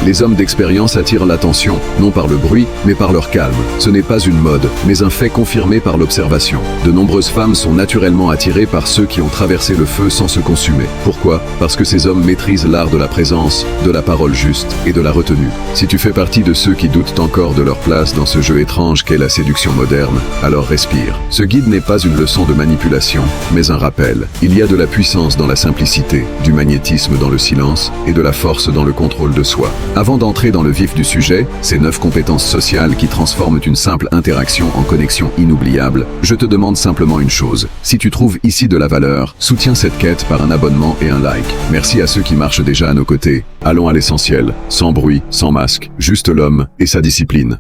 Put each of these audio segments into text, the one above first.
Les hommes d'expérience attirent l'attention, non par le bruit, mais par leur calme. Ce n'est pas une mode, mais un fait confirmé par l'observation. De nombreuses femmes sont naturellement attirées par ceux qui ont traversé le feu sans se consumer. Pourquoi? Parce que ces hommes maîtrisent l'art de la présence, de la parole juste et de la retenue. Si tu fais partie de ceux qui doutent encore de leur place dans ce jeu étrange qu'est la séduction moderne, alors respire. Ce guide n'est pas une leçon de manipulation, mais un rappel. Il y a de la puissance dans la simplicité, du magnétisme dans le silence et de la force dans le contrôle de soi. Avant d'entrer dans le vif du sujet, ces 9 compétences sociales qui transforment une simple interaction en connexion inoubliable, je te demande simplement une chose. Si tu trouves ici de la valeur, soutiens cette quête par un abonnement et un like. Merci à ceux qui marchent déjà à nos côtés. Allons à l'essentiel, sans bruit, sans masque, juste l'homme et sa discipline.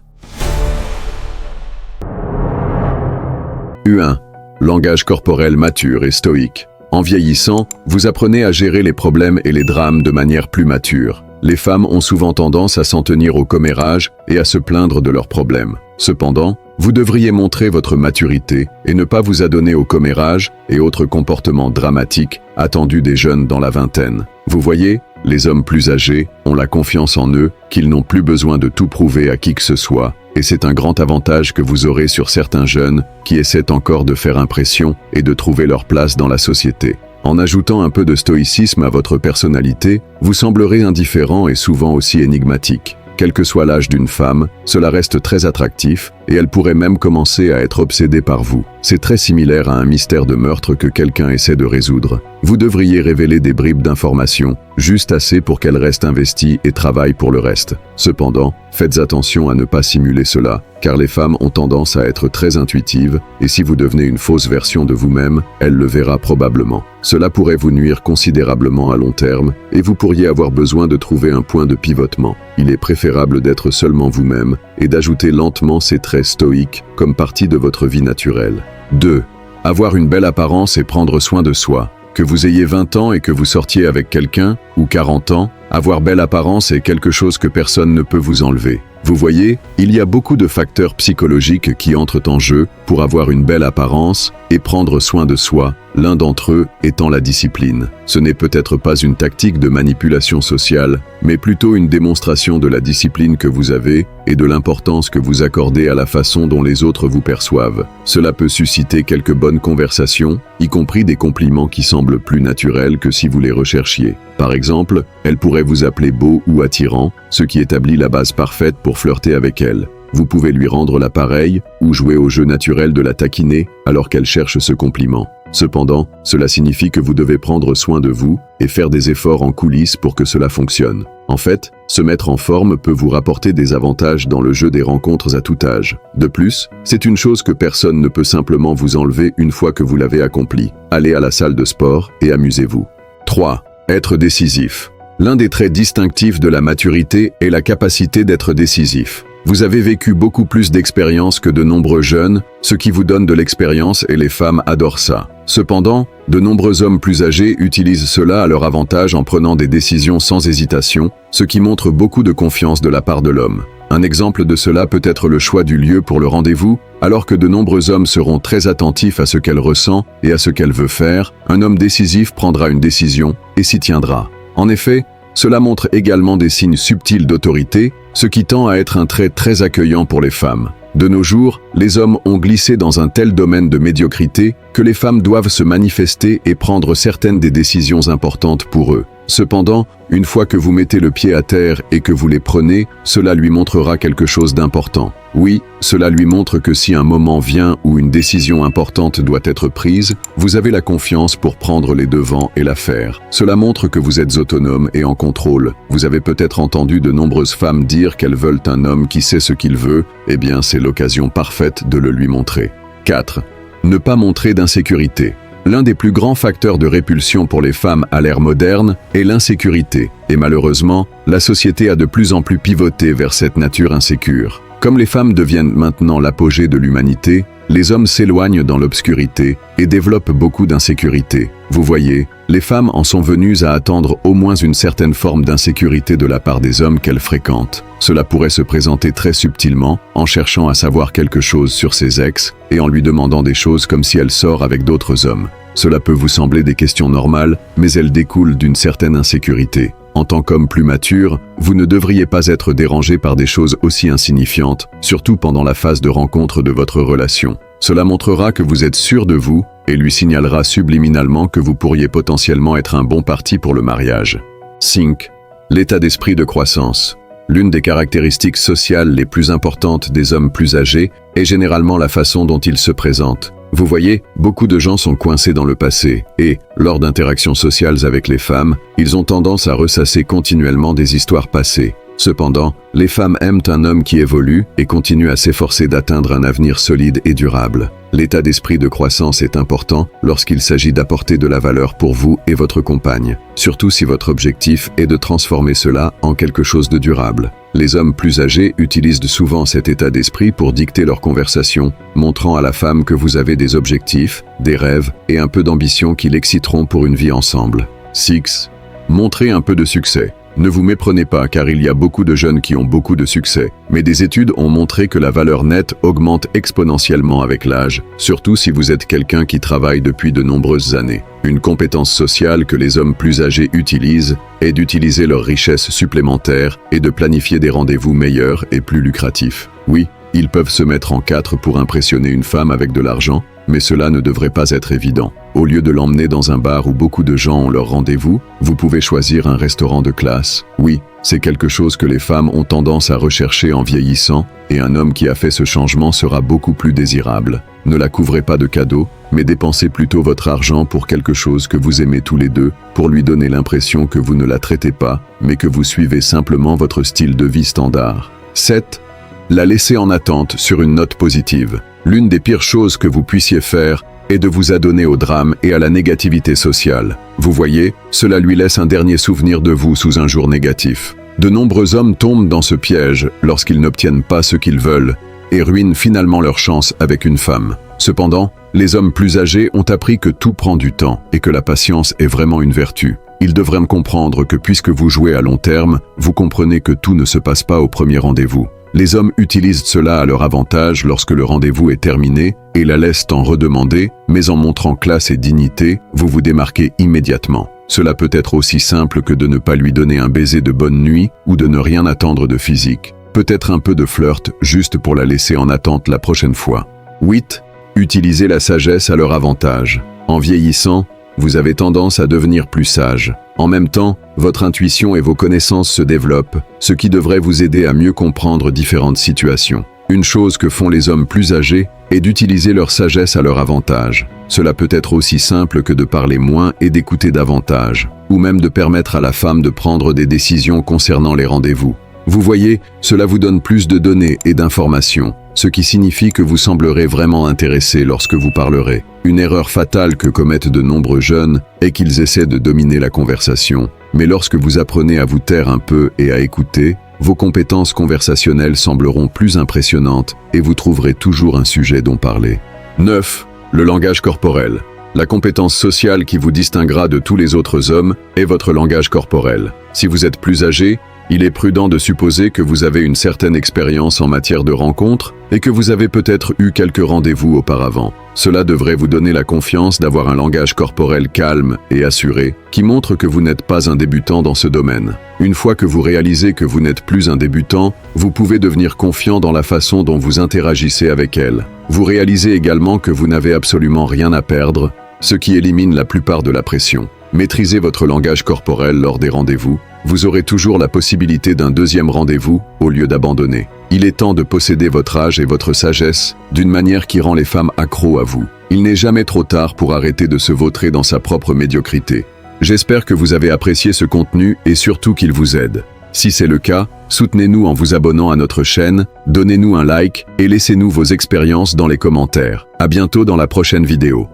U1. Langage corporel mature et stoïque. En vieillissant, vous apprenez à gérer les problèmes et les drames de manière plus mature. Les femmes ont souvent tendance à s'en tenir au commérage et à se plaindre de leurs problèmes. Cependant, vous devriez montrer votre maturité et ne pas vous adonner au commérage et autres comportements dramatiques attendus des jeunes dans la vingtaine. Vous voyez, les hommes plus âgés ont la confiance en eux qu'ils n'ont plus besoin de tout prouver à qui que ce soit, et c'est un grand avantage que vous aurez sur certains jeunes qui essaient encore de faire impression et de trouver leur place dans la société. En ajoutant un peu de stoïcisme à votre personnalité, vous semblerez indifférent et souvent aussi énigmatique. Quel que soit l'âge d'une femme, cela reste très attractif et elle pourrait même commencer à être obsédée par vous. C'est très similaire à un mystère de meurtre que quelqu'un essaie de résoudre. Vous devriez révéler des bribes d'informations, juste assez pour qu'elle reste investie et travaille pour le reste. Cependant, faites attention à ne pas simuler cela, car les femmes ont tendance à être très intuitives, et si vous devenez une fausse version de vous-même, elle le verra probablement. Cela pourrait vous nuire considérablement à long terme, et vous pourriez avoir besoin de trouver un point de pivotement. Il est préférable d'être seulement vous-même, et d'ajouter lentement ces traits stoïques comme partie de votre vie naturelle. 2. Avoir une belle apparence et prendre soin de soi. Que vous ayez 20 ans et que vous sortiez avec quelqu'un, ou 40 ans, avoir belle apparence est quelque chose que personne ne peut vous enlever. Vous voyez, il y a beaucoup de facteurs psychologiques qui entrent en jeu pour avoir une belle apparence et prendre soin de soi, l'un d'entre eux étant la discipline. Ce n'est peut-être pas une tactique de manipulation sociale, mais plutôt une démonstration de la discipline que vous avez et de l'importance que vous accordez à la façon dont les autres vous perçoivent. Cela peut susciter quelques bonnes conversations, y compris des compliments qui semblent plus naturels que si vous les recherchiez. Par exemple, elle pourrait vous appeler beau ou attirant, ce qui établit la base parfaite pour flirter avec elle. Vous pouvez lui rendre l'appareil ou jouer au jeu naturel de la taquiner alors qu'elle cherche ce compliment. Cependant, cela signifie que vous devez prendre soin de vous et faire des efforts en coulisses pour que cela fonctionne. En fait, se mettre en forme peut vous rapporter des avantages dans le jeu des rencontres à tout âge. De plus, c'est une chose que personne ne peut simplement vous enlever une fois que vous l'avez accompli. Allez à la salle de sport et amusez-vous. 3. Être décisif. L'un des traits distinctifs de la maturité est la capacité d'être décisif. Vous avez vécu beaucoup plus d'expérience que de nombreux jeunes, ce qui vous donne de l'expérience et les femmes adorent ça. Cependant, de nombreux hommes plus âgés utilisent cela à leur avantage en prenant des décisions sans hésitation, ce qui montre beaucoup de confiance de la part de l'homme. Un exemple de cela peut être le choix du lieu pour le rendez-vous, alors que de nombreux hommes seront très attentifs à ce qu'elle ressent et à ce qu'elle veut faire. Un homme décisif prendra une décision et s'y tiendra. En effet, cela montre également des signes subtils d'autorité, ce qui tend à être un trait très accueillant pour les femmes. De nos jours, les hommes ont glissé dans un tel domaine de médiocrité que les femmes doivent se manifester et prendre certaines des décisions importantes pour eux. Cependant, une fois que vous mettez le pied à terre et que vous les prenez, cela lui montrera quelque chose d'important. Oui, cela lui montre que si un moment vient où une décision importante doit être prise, vous avez la confiance pour prendre les devants et la faire. Cela montre que vous êtes autonome et en contrôle. Vous avez peut-être entendu de nombreuses femmes dire qu'elles veulent un homme qui sait ce qu'il veut. Eh bien, c'est l'occasion parfaite de le lui montrer. 4. Ne pas montrer d'insécurité. L'un des plus grands facteurs de répulsion pour les femmes à l'ère moderne est l'insécurité. Et malheureusement, la société a de plus en plus pivoté vers cette nature insécure. Comme les femmes deviennent maintenant l'apogée de l'humanité, les hommes s'éloignent dans l'obscurité et développent beaucoup d'insécurité. Vous voyez, les femmes en sont venues à attendre au moins une certaine forme d'insécurité de la part des hommes qu'elles fréquentent. Cela pourrait se présenter très subtilement, en cherchant à savoir quelque chose sur ses ex et en lui demandant des choses comme si elle sort avec d'autres hommes. Cela peut vous sembler des questions normales, mais elles découlent d'une certaine insécurité. En tant qu'homme plus mature, vous ne devriez pas être dérangé par des choses aussi insignifiantes, surtout pendant la phase de rencontre de votre relation. Cela montrera que vous êtes sûr de vous et lui signalera subliminalement que vous pourriez potentiellement être un bon parti pour le mariage. 5. L'état d'esprit de croissance. L'une des caractéristiques sociales les plus importantes des hommes plus âgés est généralement la façon dont ils se présentent. Vous voyez, beaucoup de gens sont coincés dans le passé et, lors d'interactions sociales avec les femmes, ils ont tendance à ressasser continuellement des histoires passées. Cependant, les femmes aiment un homme qui évolue et continue à s'efforcer d'atteindre un avenir solide et durable. L'état d'esprit de croissance est important lorsqu'il s'agit d'apporter de la valeur pour vous et votre compagne, surtout si votre objectif est de transformer cela en quelque chose de durable. Les hommes plus âgés utilisent souvent cet état d'esprit pour dicter leur conversation, montrant à la femme que vous avez des objectifs, des rêves et un peu d'ambition qui l'exciteront pour une vie ensemble. 6. Montrez un peu de succès. Ne vous méprenez pas car il y a beaucoup de jeunes qui ont beaucoup de succès, mais des études ont montré que la valeur nette augmente exponentiellement avec l'âge, surtout si vous êtes quelqu'un qui travaille depuis de nombreuses années. Une compétence sociale que les hommes plus âgés utilisent est d'utiliser leurs richesses supplémentaires et de planifier des rendez-vous meilleurs et plus lucratifs. Oui, ils peuvent se mettre en quatre pour impressionner une femme avec de l'argent, mais cela ne devrait pas être évident. Au lieu de l'emmener dans un bar où beaucoup de gens ont leur rendez-vous, vous pouvez choisir un restaurant de classe. Oui, c'est quelque chose que les femmes ont tendance à rechercher en vieillissant, et un homme qui a fait ce changement sera beaucoup plus désirable. Ne la couvrez pas de cadeaux, mais dépensez plutôt votre argent pour quelque chose que vous aimez tous les deux, pour lui donner l'impression que vous ne la traitez pas, mais que vous suivez simplement votre style de vie standard. 7. La laisser en attente sur une note positive. L'une des pires choses que vous puissiez faire est de vous adonner au drame et à la négativité sociale. Vous voyez, cela lui laisse un dernier souvenir de vous sous un jour négatif. De nombreux hommes tombent dans ce piège lorsqu'ils n'obtiennent pas ce qu'ils veulent et ruinent finalement leur chance avec une femme. Cependant, les hommes plus âgés ont appris que tout prend du temps et que la patience est vraiment une vertu. Ils devraient me comprendre que puisque vous jouez à long terme, vous comprenez que tout ne se passe pas au premier rendez-vous. Les hommes utilisent cela à leur avantage lorsque le rendez-vous est terminé et la laissent en redemander, mais en montrant classe et dignité, vous vous démarquez immédiatement. Cela peut être aussi simple que de ne pas lui donner un baiser de bonne nuit ou de ne rien attendre de physique. Peut-être un peu de flirt juste pour la laisser en attente la prochaine fois. 8. Utilisez la sagesse à leur avantage. En vieillissant, vous avez tendance à devenir plus sage. En même temps, votre intuition et vos connaissances se développent, ce qui devrait vous aider à mieux comprendre différentes situations. Une chose que font les hommes plus âgés est d'utiliser leur sagesse à leur avantage. Cela peut être aussi simple que de parler moins et d'écouter davantage, ou même de permettre à la femme de prendre des décisions concernant les rendez-vous. Vous voyez, cela vous donne plus de données et d'informations, ce qui signifie que vous semblerez vraiment intéressé lorsque vous parlerez. Une erreur fatale que commettent de nombreux jeunes est qu'ils essaient de dominer la conversation. Mais lorsque vous apprenez à vous taire un peu et à écouter, vos compétences conversationnelles sembleront plus impressionnantes et vous trouverez toujours un sujet dont parler. 9. Le langage corporel. La compétence sociale qui vous distinguera de tous les autres hommes est votre langage corporel. Si vous êtes plus âgé, il est prudent de supposer que vous avez une certaine expérience en matière de rencontres et que vous avez peut-être eu quelques rendez-vous auparavant. Cela devrait vous donner la confiance d'avoir un langage corporel calme et assuré qui montre que vous n'êtes pas un débutant dans ce domaine. Une fois que vous réalisez que vous n'êtes plus un débutant, vous pouvez devenir confiant dans la façon dont vous interagissez avec elle. Vous réalisez également que vous n'avez absolument rien à perdre, ce qui élimine la plupart de la pression. Maîtrisez votre langage corporel lors des rendez-vous. Vous aurez toujours la possibilité d'un deuxième rendez-vous au lieu d'abandonner. Il est temps de posséder votre âge et votre sagesse d'une manière qui rend les femmes accros à vous. Il n'est jamais trop tard pour arrêter de se vautrer dans sa propre médiocrité. J'espère que vous avez apprécié ce contenu et surtout qu'il vous aide. Si c'est le cas, soutenez-nous en vous abonnant à notre chaîne, donnez-nous un like et laissez-nous vos expériences dans les commentaires. À bientôt dans la prochaine vidéo.